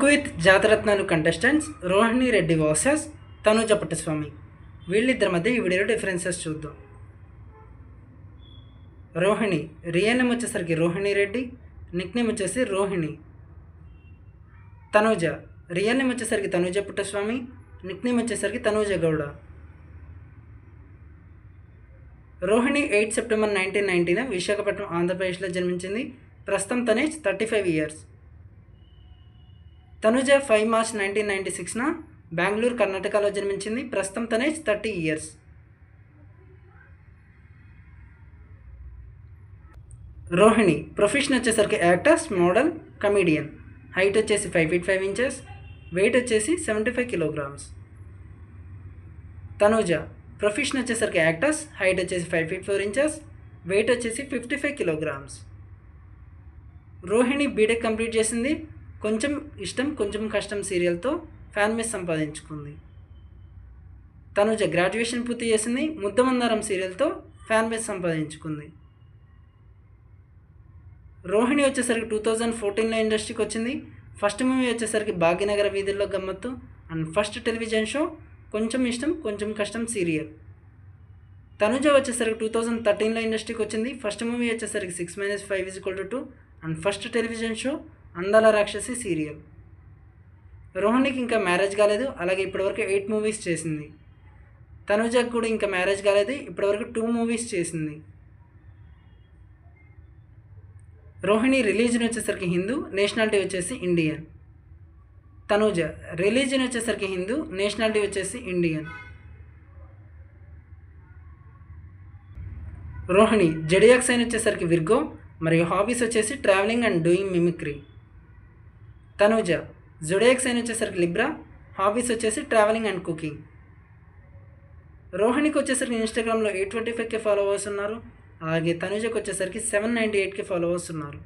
Cook with Jathi Ratnalu contestants Rohini Reddy versus Tanuja Puttaswamy. వీళ్ళిద్దరి మధ్య ఈ వీడియోలో డిఫరెన్సెస్ చూద్దాం. రోహిణి రియల్ నేమ్ వచ్చేసరికి రోహిణి రెడ్డి, నిక్ నేమ్ వచ్చేసి రోహిణి. తనుజ రియల్ నేమ్ వచ్చేసరికి తనుజ పుట్టస్వామి, నిక్ నేమ్ వచ్చేసరికి తనుజ గౌడ. రోహిణి 8 సెప్టెంబర్ 1990 విశాఖపట్నం ఆంధ్రప్రదేశ్లో జన్మించింది. ప్రస్తుతం తన age 35 years. Tanuja 5 March 1996 Bengaluru కర్ణాటకలో జన్మించింది. ప్రస్తుతం తన ఏజ్ 30 ఇయర్స్. రోహిణి ప్రొఫెషన్ వచ్చేసరికి యాక్టర్స్, మోడల్, కమీడియన్. హైట్ వచ్చేసి 5 feet 5 inches, వెయిట్ వచ్చేసి 75 kilograms. తనుజ ప్రొఫెషన్ వచ్చేసరికి యాక్టర్స్, హైట్ వచ్చేసి 5 feet 4 inches, వెయిట్ వచ్చేసి 55 kilograms. రోహిణి బీటెక్ కంప్లీట్ చేసింది. కొంచెం ఇష్టం కొంచెం కష్టం సీరియల్తో ఫ్యాన్ బేస్ సంపాదించుకుంది. తనుజ గ్రాడ్యుయేషన్ పూర్తి చేసింది. ముద్దమందారం సీరియల్తో ఫ్యాన్ బేస్ సంపాదించుకుంది. రోహిణి వచ్చేసరికి 2014లో ఇండస్ట్రీకి వచ్చింది. ఫస్ట్ మూవీ వచ్చేసరికి భాగ్యనగర వీధుల్లో గమ్మత్తు అండ్ ఫస్ట్ టెలివిజన్ షో కొంచెం ఇష్టం కొంచెం కష్టం సీరియల్. తనుజ వచ్చేసరికి 2013లో ఇండస్ట్రీకి వచ్చింది. ఫస్ట్ మూవీ వచ్చేసరికి 6 - 5 = 2 అండ్ ఫస్ట్ టెలివిజన్ షో అందాల రాక్షసి సీరియల్. రోహిణికి ఇంకా మ్యారేజ్ కాలేదు. అలాగే ఇప్పటివరకు 8 మూవీస్ చేసింది. తనుజకు కూడా ఇంకా మ్యారేజ్ కాలేదు. ఇప్పటివరకు 2 మూవీస్ చేసింది. రోహిణి రిలీజన్ వచ్చేసరికి హిందూ, నేషనాలిటీ వచ్చేసి ఇండియన్. తనుజ రిలీజన్ వచ్చేసరికి హిందూ, నేషనాలిటీ వచ్చేసి ఇండియన్. రోహిణి జెడియాక్ సైన్ వచ్చేసరికి విర్గో మరియు హాబీస్ వచ్చేసి travelling and doing mimicry. Tanuja zodiac sign వచ్చేసరికి లిబ్రా, హాబీస్ వచ్చేసి ట్రావెలింగ్ అండ్ కుకింగ్. రోహిణికి వచ్చేసరికి ఇన్స్టాగ్రామ్లో 825K ఫాలోవర్స్ ఉన్నారు. అలాగే తనుజకు వచ్చేసరికి 798K ఫాలోవర్స్ ఉన్నారు.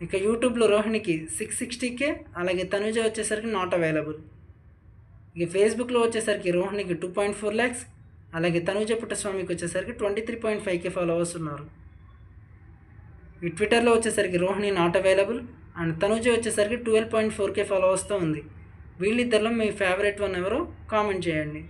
ఇక యూట్యూబ్లో రోహిణికి 660K, అలాగే తనుజ వచ్చేసరికి నాట్ అవైలబుల్. ఇక ఫేస్బుక్లో వచ్చేసరికి రోహిణికి 2.4 lakhs, అలాగే తనుజ పుట్టస్వామికి వచ్చేసరికి 23.5K ఫాలోవర్స్ ఉన్నారు. ఈ ట్విట్టర్లో వచ్చేసరికి Rohini not available and Tanuja వచ్చేసరికి 12.4K ఫాలోవర్స్తో ఉంది. వీళ్ళిద్దరిలో మీ ఫేవరెట్ వన్ ఎవరో కామెంట్ చేయండి.